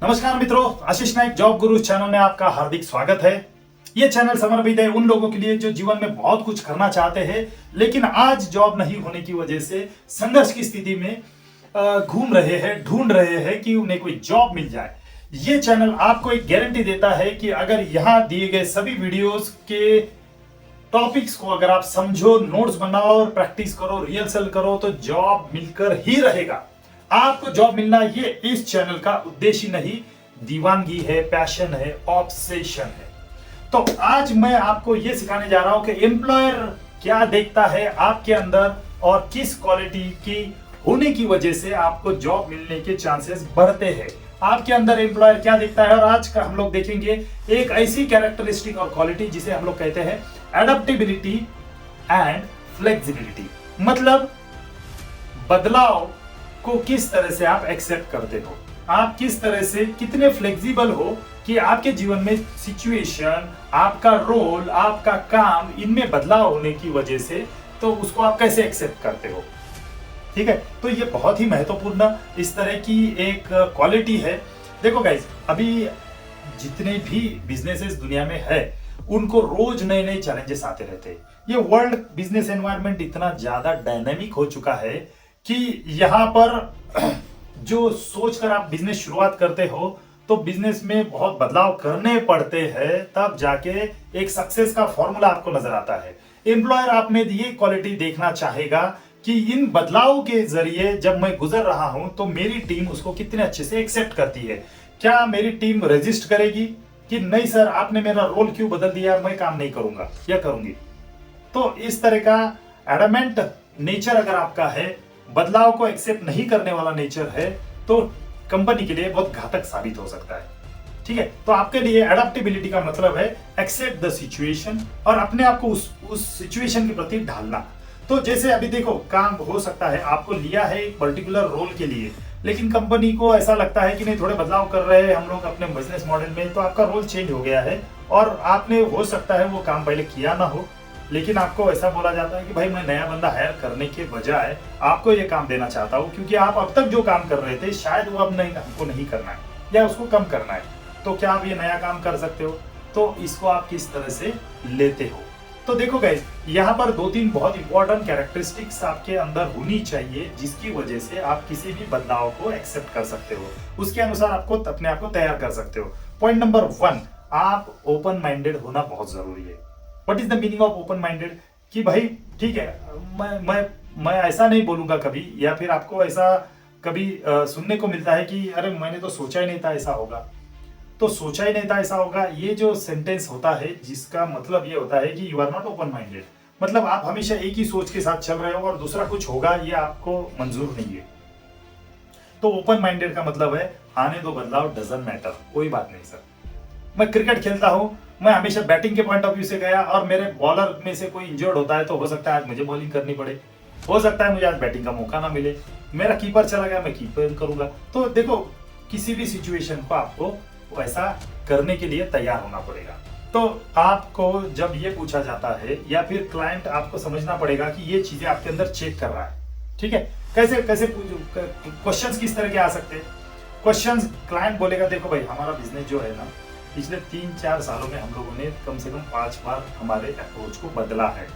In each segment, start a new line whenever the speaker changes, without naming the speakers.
नमस्कार मित्रों, आशीष नाइक जॉब गुरु चैनल में आपका हार्दिक स्वागत है। ये चैनल समर्पित है उन लोगों के लिए जो जीवन में बहुत कुछ करना चाहते हैं लेकिन आज जॉब नहीं होने की वजह से संघर्ष की स्थिति में घूम रहे हैं, ढूंढ रहे हैं कि उन्हें कोई जॉब मिल जाए। ये चैनल आपको एक गारंटी देता है कि अगर यहाँ दिए गए सभी वीडियोस के टॉपिक्स को अगर आप समझो, नोट्स बनाओ और प्रैक्टिस करो, रिहर्सल करो तो जॉब मिलकर ही रहेगा। आपको जॉब मिलना ये इस चैनल का उद्देश्य नहीं, दीवानगी है, पैशन है, ऑब्सेशन है। तो आज मैं आपको ये सिखाने जा रहा हूं कि एम्प्लॉयर क्या देखता है आपके अंदर और किस क्वालिटी की होने की वजह से आपको जॉब मिलने के चांसेस बढ़ते हैं। आपके अंदर एम्प्लॉयर क्या देखता है और आज का हम लोग देखेंगे एक ऐसी कैरेक्टरिस्टिक और क्वालिटी जिसे हम लोग कहते हैं एडेप्टेबिलिटी एंड फ्लेक्सिबिलिटी। मतलब बदलाव को किस तरह से आप एक्सेप्ट करते हो, आप किस तरह से कितने फ्लेक्सिबल हो कि आपके जीवन में सिचुएशन, आपका रोल, आपका काम, इनमें बदलाव होने की वजह से तो उसको आप कैसे एक्सेप्ट करते हो। ठीक है, तो ये बहुत ही महत्वपूर्ण इस तरह की एक क्वालिटी है। देखो गाइस, अभी जितने भी बिजनेसेस दुनिया में है उनको रोज नए नए चैलेंजेस आते रहते हैं। ये वर्ल्ड बिजनेस एनवायरनमेंट इतना ज्यादा डायनामिक हो चुका है कि यहाँ पर जो सोचकर आप बिजनेस शुरुआत करते हो तो बिजनेस में बहुत बदलाव करने पड़ते हैं, तब जाके एक सक्सेस का फॉर्मूला आपको नजर आता है। एम्प्लॉयर आप में ये क्वालिटी देखना चाहेगा कि इन बदलावों के जरिए जब मैं गुजर रहा हूं तो मेरी टीम उसको कितने अच्छे से एक्सेप्ट करती है। क्या मेरी टीम रेजिस्ट करेगी कि नहीं सर आपने मेरा रोल क्यों बदल दिया, मैं काम नहीं करूंगा या करूंगी। तो इस तरह का एडमेंट नेचर अगर आपका है, बदलाव को एक्सेप्ट नहीं करने वाला नेचर है, तो कंपनी के लिए बहुत घातक साबित हो सकता है। ठीक है, तो आपके लिए एडेप्टेबिलिटी का मतलब है एक्सेप्ट द सिचुएशन और अपने आप को उस सिचुएशन के प्रति ढालना। तो जैसे अभी देखो, काम हो सकता है आपको लिया है एक पर्टिकुलर रोल के लिए, लेकिन कंपनी को ऐसा लगता है कि नहीं थोड़े बदलाव कर रहे हैं हम लोग अपने बिजनेस मॉडल में, तो आपका रोल चेंज हो गया है और आपने हो सकता है वो काम पहले किया ना हो, लेकिन आपको ऐसा बोला जाता है कि भाई मैं नया बंदा हायर करने के बजाय आपको ये काम देना चाहता हूँ क्योंकि आप अब तक जो काम कर रहे थे शायद वो अब नहीं, हमको नहीं करना है या उसको कम करना है, तो क्या आप ये नया काम कर सकते हो। तो इसको आप किस तरह से लेते हो। तो देखो गाइस, यहाँ पर दो तीन बहुत इंपॉर्टेंट कैरेक्टरिस्टिक्स आपके अंदर होनी चाहिए जिसकी वजह से आप किसी भी बदलाव को एक्सेप्ट कर सकते हो, उसके अनुसार आपको अपने आप को तैयार कर सकते हो। पॉइंट नंबर 1, आप ओपन माइंडेड होना बहुत जरूरी है। What is the meaning of open minded? कि भाई ठीक है, मैं ऐसा नहीं बोलूंगा कभी, या फिर आपको ऐसा कभी सुनने को मिलता है कि अरे मैंने तो सोचा ही नहीं था ऐसा होगा। तो सोचा ही नहीं था ऐसा होगा, ये जो सेंटेंस होता है जिसका मतलब ये होता है कि you are not open minded. मतलब आप हमेशा एक ही सोच के साथ चल रहे हो और दूसरा कुछ होगा ये आपको मंजूर नहीं है। तो ओपन माइंडेड का मतलब है आने दो बदलाव, डजंट मैटर, कोई बात नहीं सर। मैं क्रिकेट खेलता हूं, मैं हमेशा बैटिंग के पॉइंट ऑफ व्यू से गया और मेरे बॉलर में से कोई इंजर्ड होता है तो हो सकता है आज मुझे बॉलिंग करनी पड़े, हो सकता है मुझे आज बैटिंग का मौका ना मिले, मेरा कीपर चला गया मैं कीपर करूंगा। तो देखो, किसी भी सिचुएशन को आपको वैसा करने के लिए तैयार होना पड़ेगा। तो आपको जब ये पूछा जाता है या फिर क्लाइंट, आपको समझना पड़ेगा कि ये चीजें आपके अंदर चेक कर रहा है। ठीक है, कैसे कैसे क्वेश्चंस किस तरह के आ सकते हैं। क्वेश्चंस, क्लाइंट बोलेगा देखो भाई हमारा बिजनेस जो है ना, पिछले 3-4 सालों में हम लोगों ने कम से कम 5 बार हमारे अप्रोच को बदला है।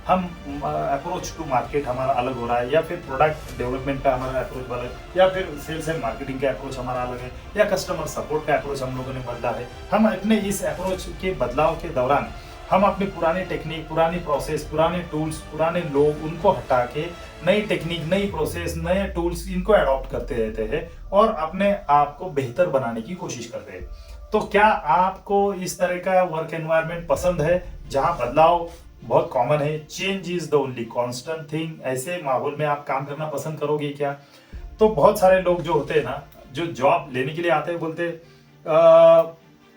हम अप्रोच टू मार्केट हमारा अलग हो रहा है, या फिर प्रोडक्ट डेवलपमेंट का हमारा अप्रोच अलग है, या फिर सेल्स एंड मार्केटिंग का अप्रोच हमारा अलग है, या कस्टमर सपोर्ट का अप्रोच हम लोगों ने बदला है। हम अपने इस अप्रोच के बदलाव के दौरान हम अपनी पुरानी टेक्निक, पुरानी प्रोसेस, पुराने टूल्स, पुराने लोग, उनको हटा के नई टेक्निक, नई प्रोसेस, नए टूल्स, इनको अडॉप्ट करते रहते हैं और अपने आप को बेहतर बनाने की कोशिश करते हैं। तो क्या आपको इस तरह का वर्क एनवायरनमेंट पसंद है जहां बदलाव बहुत कॉमन है, change is the only constant thing, ऐसे माहौल में आप काम करना पसंद करोगे क्या? तो बहुत सारे लोग जो होते हैं ना, जो जॉब लेने के लिए आते हैं, बोलते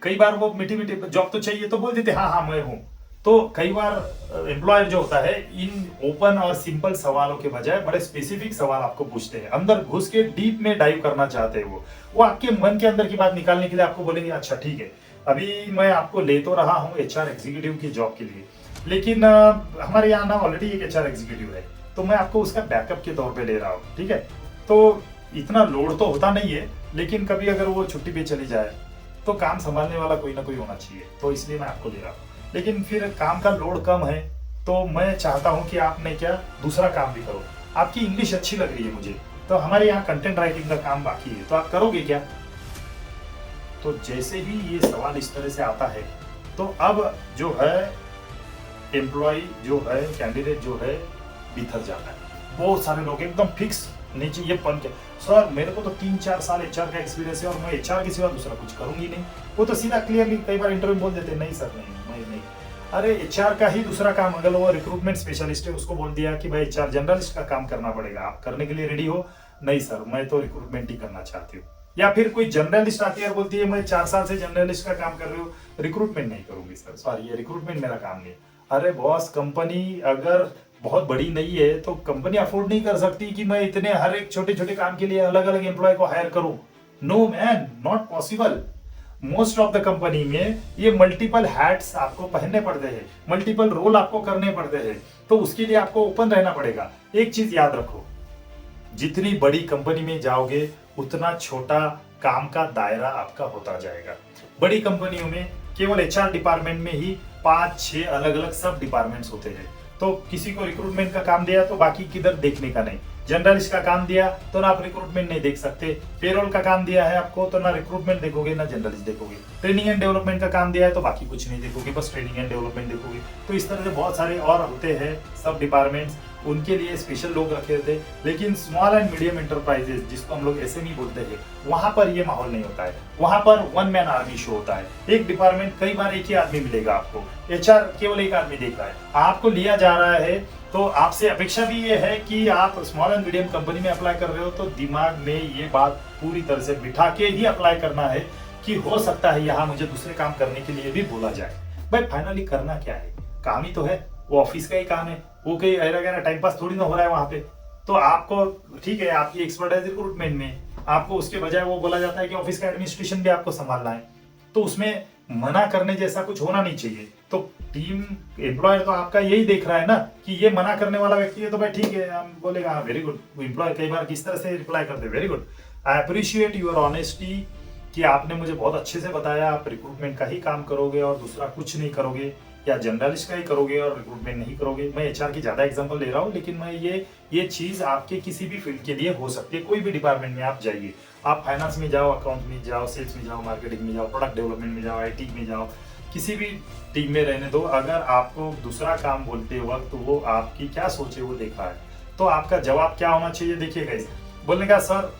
कई बार वो मीठी मीठी जॉब तो चाहिए तो बोल देते हाँ हाँ मैं हूं। तो कई बार एम्प्लॉयर जो होता है इन ओपन और सिंपल सवालों के बजाय बड़े स्पेसिफिक सवाल आपको पूछते हैं, अंदर घुस के डीप में डाइव करना चाहते हैं। वो आपके मन के अंदर की बात निकालने के लिए आपको बोलेंगे अच्छा ठीक है, अभी मैं आपको ले तो रहा हूँ एचआर एग्जीक्यूटिव की जॉब के लिए, लेकिन हमारे यहाँ ना ऑलरेडी एक एचआर एग्जीक्यूटिव है, तो मैं आपको उसका बैकअप के तौर पे ले रहा हूँ। ठीक है, तो इतना लोड तो होता नहीं है, लेकिन कभी अगर वो छुट्टी पे चली जाए तो काम संभालने वाला कोई ना कोई होना चाहिए, तो इसलिए मैं आपको ले रहा हूँ। लेकिन फिर काम का लोड कम है तो मैं चाहता हूँ कि आपने क्या दूसरा काम भी करो। आपकी इंग्लिश अच्छी लग रही है मुझे, तो हमारे यहाँ कंटेंट राइटिंग का काम बाकी है, तो आप करोगे क्या? तो जैसे ही ये सवाल इस तरह से आता है तो अब जो है एम्प्लॉय जो है, कैंडिडेट जो है बिखर जाता है। बहुत सारे लोग एकदम फिक्स नीचे ये पन के, सर मेरे को तो 3-4 साल एचआर का एक्सपीरियंस है और मैं एचआर के सिवा दूसरा कुछ करूंगी नहीं। वो तो सीधा क्लियरली कई बार इंटरव्यू में बोल देते हैं, नहीं सर नहीं मैं नहीं। अरे एचआर का ही दूसरा काम, अगर वो रिक्रूटमेंट स्पेशलिस्ट है उसको बोल दिया कि भाई एचआर जनरलिस्ट का काम करना पड़ेगा, आप करने के लिए रेडी हो? नहीं सर मैं तो रिक्रूटमेंट ही करना चाहती हूँ। या फिर कोई जर्नलिस्ट आती है और बोलती है मैं 4 साल से जर्नलिस्ट का काम कर रही हूँ, रिक्रूटमेंट नहीं करूंगी सर, सॉरी ये रिक्रूटमेंट मेरा काम नहीं है। अरे बॉस, कंपनी अगर बहुत बड़ी नहीं है तो कंपनी अफोर्ड नहीं कर सकती कि मैं इतने हर एक छोटे छोटे काम के लिए अलग अलग एम्प्लॉय को हायर करूं। No man, not possible. Most of the company में ये मल्टीपल हैट्स आपको पहनने पड़ते हैं, मल्टीपल रोल आपको करने पड़ते हैं, तो उसके लिए आपको ओपन रहना पड़ेगा। एक चीज याद रखो, जितनी बड़ी कंपनी में जाओगे उतना छोटा काम का दायरा आपका होता जाएगा। बड़ी कंपनियों में केवल एचआर डिपार्टमेंट में ही 5-6 अलग अलग सब डिपार्टमेंट्स होते हैं। तो किसी को रिक्रूटमेंट का काम दिया तो बाकी किधर देखने का नहीं, जर्नलिस्ट का काम दिया तो ना आप रिक्रूटमेंट नहीं देख सकते, पेरोल का काम दिया है आपको तो ना रिक्रूटमेंट देखोगे ना जर्नलिस्ट देखोगे, ट्रेनिंग एंड डेवलपमेंट का काम दिया है तो बाकी कुछ नहीं देखोगे, बस ट्रेनिंग एंड डेवलपमेंट देखोगे। तो इस तरह से बहुत सारे और होते हैं सब डिपार्टमेंट्स, उनके लिए स्पेशल लोग रखे थे। लेकिन स्मॉल एंड मीडियम एंटरप्राइजेस जिसको हम लोग एसएमई बोलते हैं, वहां पर ये माहौल नहीं होता है। वहां पर वन मैन आर्मी शो होता है, एक डिपार्टमेंट कई बार एक ही आदमी मिलेगा आपको, एचआर केवल एक आदमी देख रहा है, आपको लिया जा रहा है। तो आपसे अपेक्षा भी ये है कि आप स्मॉल एंड मीडियम कंपनी में अप्लाई कर रहे हो तो दिमाग में ये बात पूरी तरह से बिठा के ही अप्लाई करना है कि हो सकता है यहाँ मुझे दूसरे काम करने के लिए भी बोला जाए। भाई फाइनली करना क्या है, काम ही तो है, वो ऑफिस का ही काम है, वो कहीं अरे टाइम पास थोड़ी ना हो रहा है वहां पे। तो आपको ठीक है, आपकी एक्सपर्टाइज रिक्रूटमेंट में, आपको उसके बजाय वो बोला जाता है कि ऑफिस का एडमिनिस्ट्रेशन भी आपको संभालना है, तो उसमें मना करने जैसा कुछ होना नहीं चाहिए। तो टीम एम्प्लॉयर तो आपका यही देख रहा है ना कि ये मना करने वाला व्यक्ति है, तो भाई ठीक है, हम बोलेगा हाँ वेरी गुड। एम्प्लॉयर कई बार किस तरह से रिप्लाई करते हैं, very good, I appreciate your honesty, कि आपने मुझे बहुत अच्छे से बताया आप रिक्रूटमेंट का ही काम करोगे और दूसरा कुछ नहीं करोगे, या जर्नलिस्ट का ही करोगे और रिक्रूटमेंट नहीं करोगे। मैं एचआर की ज्यादा एग्जांपल ले रहा हूँ, लेकिन मैं ये चीज आपके किसी भी फील्ड के लिए हो सकती है। कोई भी डिपार्टमेंट में आप जाइए, आप फाइनेंस में जाओ, अकाउंट में जाओ, सेल्स में जाओ, मार्केटिंग में जाओ, प्रोडक्ट डेवलपमेंट में जाओ, आईटी में जाओ, किसी भी टीम में रहने दो, अगर आपको दूसरा काम बोलते वक्त वो आपकी क्या सोचे वो देखा है, तो आपका जवाब क्या होना चाहिए? देखिए गाइस, बोलने का सर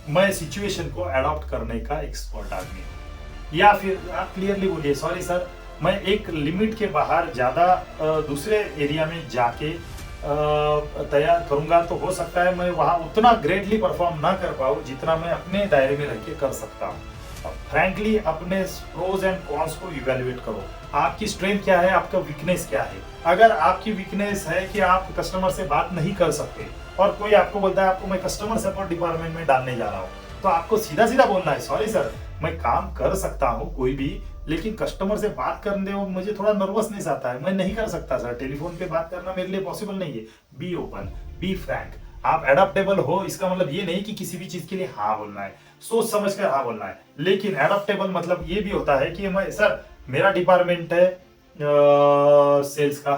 मैं सिचुएशन को अडॉप्ट करने का एक्सपर्ट आदमी हूँ, या फिर आप क्लियरली बोलिए सॉरी सर मैं एक लिमिट के बाहर ज़्यादा दूसरे एरिया में जाके तैयार करूंगा, तो हो सकता है मैं वहाँ उतना ग्रेटली परफॉर्म ना कर पाऊँ जितना मैं अपने दायरे में रह के कर सकता हूँ। फ्रैंकली अपने प्रोज एंड कॉन्स को इवेल्युएट करो, आपकी स्ट्रेंथ क्या है, आपका वीकनेस क्या है। अगर आपकी वीकनेस है कि आप कस्टमर से बात नहीं कर सकते और कोई आपको बोलता है आपको मैं कस्टमर सपोर्ट डिपार्टमेंट में डालने जा रहा हूँ, तो आपको सीधा सीधा बोलना है सॉरी सर मैं काम कर सकता हूँ कोई भी, लेकिन कस्टमर से बात करने में मुझे थोड़ा नर्वसनेस आता है, मैं नहीं कर सकता सर, टेलीफोन पे बात करना मेरे लिए पॉसिबल नहीं है। बी ओपन, बी फ्रैंक, आप एडाप्टेबल हो, इसका मतलब ये नहीं कि किसी भी चीज के लिए हाँ बोलना है, सोच समझ कर हाँ बोलना है। लेकिन एडाप्टेबल मतलब ये भी होता है कि मैं सर मेरा डिपार्टमेंट है सेल्स का,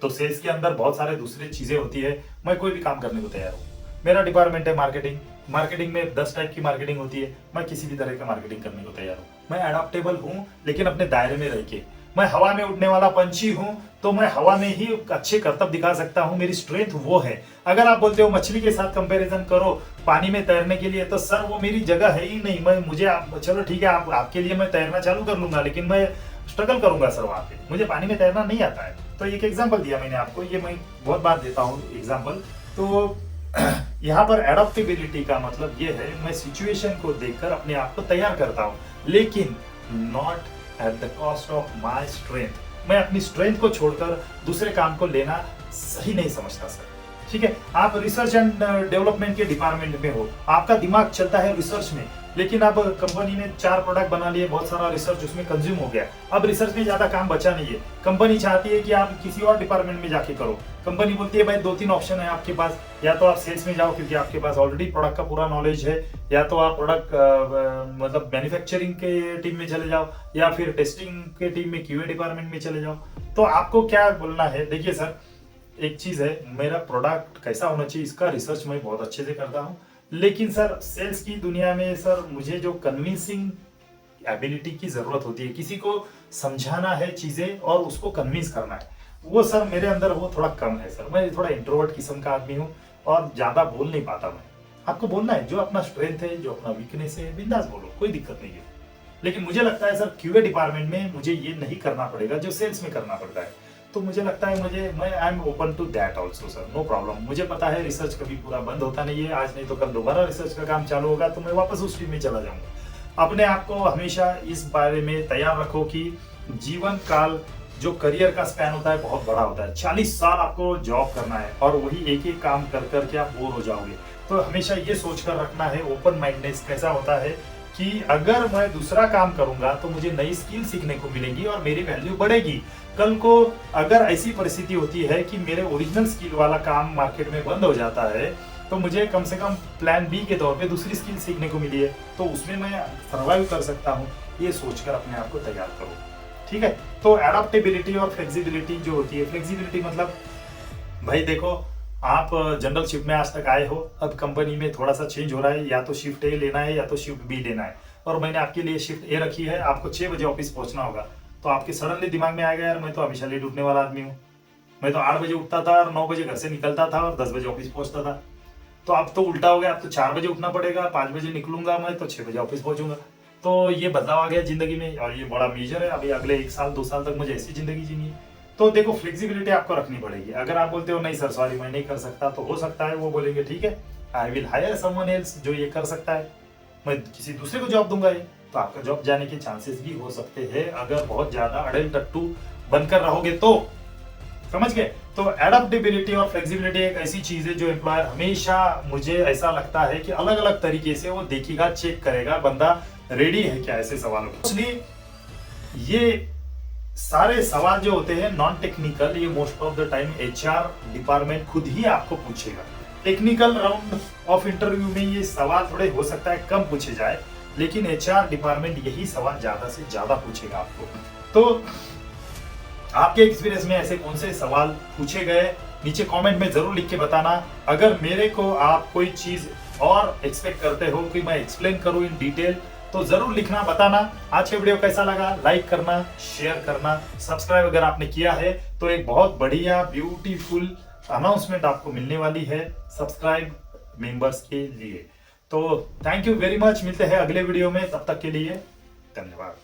तो सेल्स के अंदर बहुत सारे दूसरी चीजें होती है, मैं कोई भी काम करने को तैयार हूँ। मेरा डिपार्टमेंट है मार्केटिंग, मार्केटिंग में 10 टाइप की मार्केटिंग होती है, मैं किसी भी तरह का मार्केटिंग करने को तैयार हूँ। मैं एडाप्टेबल हूँ लेकिन अपने दायरे में रह के, मैं हवा में उड़ने वाला पंछी हूँ तो मैं हवा में ही अच्छे करतब दिखा सकता हूँ, मेरी स्ट्रेंथ वो है। अगर आप बोलते हो मछली के साथ कंपैरिजन करो पानी में तैरने के लिए, तो सर वो मेरी जगह है ही नहीं। मैं मुझे चलो ठीक है आपके लिए मैं तैरना चालू कर लूंगा, लेकिन मैं स्ट्रगल करूंगा सर वहां पे, मुझे पानी में तैरना नहीं आता है। तो एक एग्जाम्पल दिया मैंने आपको, ये मैं बहुत बार देता हूँ एग्जाम्पल। तो यहाँ पर एडॉप्टेबिलिटी का मतलब ये है मैं सिचुएशन को देखकर अपने आप को तैयार करता हूँ, लेकिन not at the cost of my strength. मैं अपनी स्ट्रेंथ को छोड़कर दूसरे काम को लेना सही नहीं समझता सर। ठीक है, आप रिसर्च एंड डेवलपमेंट के डिपार्टमेंट में हो, आपका दिमाग चलता है रिसर्च में, लेकिन अब कंपनी ने 4 प्रोडक्ट बना लिए, बहुत सारा रिसर्च उसमें कंज्यूम हो गया, अब रिसर्च में ज्यादा काम बचा नहीं है। कंपनी चाहती है कि आप किसी और डिपार्टमेंट में जाके करो। कंपनी बोलती है भाई 2-3 ऑप्शन है आपके पास, या तो आप सेल्स में जाओ क्योंकि आपके पास ऑलरेडी प्रोडक्ट का पूरा नॉलेज है, या तो आप प्रोडक्ट मतलब मैन्युफैक्चरिंग के टीम में चले जाओ, या फिर टेस्टिंग के टीम में क्यूए डिपार्टमेंट में चले जाओ। तो आपको क्या बोलना है? देखिए सर, एक चीज है, मेरा प्रोडक्ट कैसा होना चाहिए इसका रिसर्च मैं बहुत अच्छे से करता हूँ, लेकिन सर सेल्स की दुनिया में सर मुझे जो कन्विंसिंग एबिलिटी की जरूरत होती है, किसी को समझाना है चीजें और उसको कन्विंस करना है, वो सर मेरे अंदर वो थोड़ा कम है सर। मैं थोड़ा इंट्रोवर्ट किस्म का आदमी हूँ और ज्यादा बोल नहीं पाता मैं। आपको बोलना है, जो अपना स्ट्रेंथ है, जो अपना वीकनेस है, बिंदास बोलो, कोई दिक्कत नहीं है। लेकिन मुझे लगता है सर क्यूए डिपार्टमेंट में मुझे ये नहीं करना पड़ेगा जो सेल्स में करना पड़ता है। तो मुझे लगता है मैं I am open to that also sir, no problem. मुझे पता है रिसर्च कभी पूरा बंद होता नहीं है, आज नहीं तो कल दोबारा रिसर्च का काम चालू होगा तो मैं वापस उस टीम में चला जाऊंगा। अपने आप को हमेशा इस बारे में तैयार रखो कि जीवन काल जो करियर का स्पैन होता है बहुत बड़ा होता है। 40 साल आपको जॉब करना है और वही एक ही काम कर करके आप बोर हो जाओगे। तो हमेशा ये सोच कर रखना है, ओपन माइंडनेस कैसा होता है कि अगर मैं दूसरा काम करूंगा तो मुझे नई स्किल सीखने को मिलेगी और मेरी वैल्यू बढ़ेगी। कल को अगर ऐसी परिस्थिति होती है कि मेरे ओरिजिनल स्किल वाला काम मार्केट में बंद हो जाता है तो मुझे कम से कम प्लान बी के तौर पे दूसरी स्किल सीखने को मिली है, तो उसमें मैं सर्वाइव कर सकता हूँ। ये सोचकर अपने आप को तैयार करो, ठीक है। तो एडाप्टेबिलिटी और फ्लेक्सिबिलिटी जो होती है, फ्लेक्सिबिलिटी मतलब भाई देखो, आप जनरल शिफ्ट में आज तक आए हो, अब कंपनी में थोड़ा सा चेंज हो रहा है, या तो शिफ्ट ए लेना है या तो शिफ्ट बी लेना है, और मैंने आपके लिए शिफ्ट ए रखी है, आपको 6 बजे ऑफिस पहुंचना होगा। तो आपके सडनली दिमाग में आएगा यार मैं तो हमेशा लेट उठने वाला आदमी हूँ, मैं तो 8 बजे उठता था और 9 बजे घर से निकलता था और 10 बजे ऑफिस पहुंचता था। तो अब तो उल्टा हो गया, अब तो 4 बजे उठना पड़ेगा, 5 बजे निकलूंगा मैं तो 6 बजे ऑफिस पहुंचूंगा। तो ये बदलाव आ गया जिंदगी में और ये बड़ा मेजर है। अभी अगले 1 साल 2 साल तक मुझे ऐसी जिंदगी जीनी है। तो देखो फ्लेक्सिबिलिटी आपको रखनी पड़ेगी। अगर आप बोलते हो नहीं सर सॉरी मैं नहीं कर सकता, तो हो सकता है वो बोलेंगे ठीक है I will hire someone else जो ये कर सकता है, मैं किसी दूसरे को जॉब दूंगा ये। तो आपका जॉब जाने के चांसेस भी हो सकते हैं अगर बहुत ज्यादा अड़ेल टट्टू बनकर रहोगे तो, समझ गए। तो एडाप्टेबिलिटी और फ्लेक्सिबिलिटी एक ऐसी चीज है जो एम्प्लॉयर हमेशा, मुझे ऐसा लगता है कि अलग अलग तरीके से वो देखेगा, चेक करेगा बंदा रेडी है क्या ऐसे सवालों के। इसलिए ये सारे सवाल जो होते हैं नॉन टेक्निकल, ये most of the time HR department खुद ही आपको पूछेगा। टेक्निकल राउंड ऑफ इंटरव्यू में ये सवाल थोड़े हो सकता है कम पूछे जाए, लेकिन एचआर डिपार्टमेंट यही सवाल ज्यादा से ज्यादा पूछेगा आपको। तो आपके एक्सपीरियंस में ऐसे कौन से सवाल पूछे गए, नीचे कमेंट में जरूर लिख के बताना। अगर मेरे को आप कोई चीज और एक्सपेक्ट करते हो कि मैं एक्सप्लेन करूं इन डिटेल, तो जरूर लिखना, बताना। आज के वीडियो कैसा लगा लाइक करना, शेयर करना, सब्सक्राइब अगर आपने किया है तो एक बहुत बढ़िया ब्यूटीफुल अनाउंसमेंट आपको मिलने वाली है सब्सक्राइब मेंबर्स के लिए। तो थैंक यू वेरी मच, मिलते हैं अगले वीडियो में, तब तक के लिए धन्यवाद।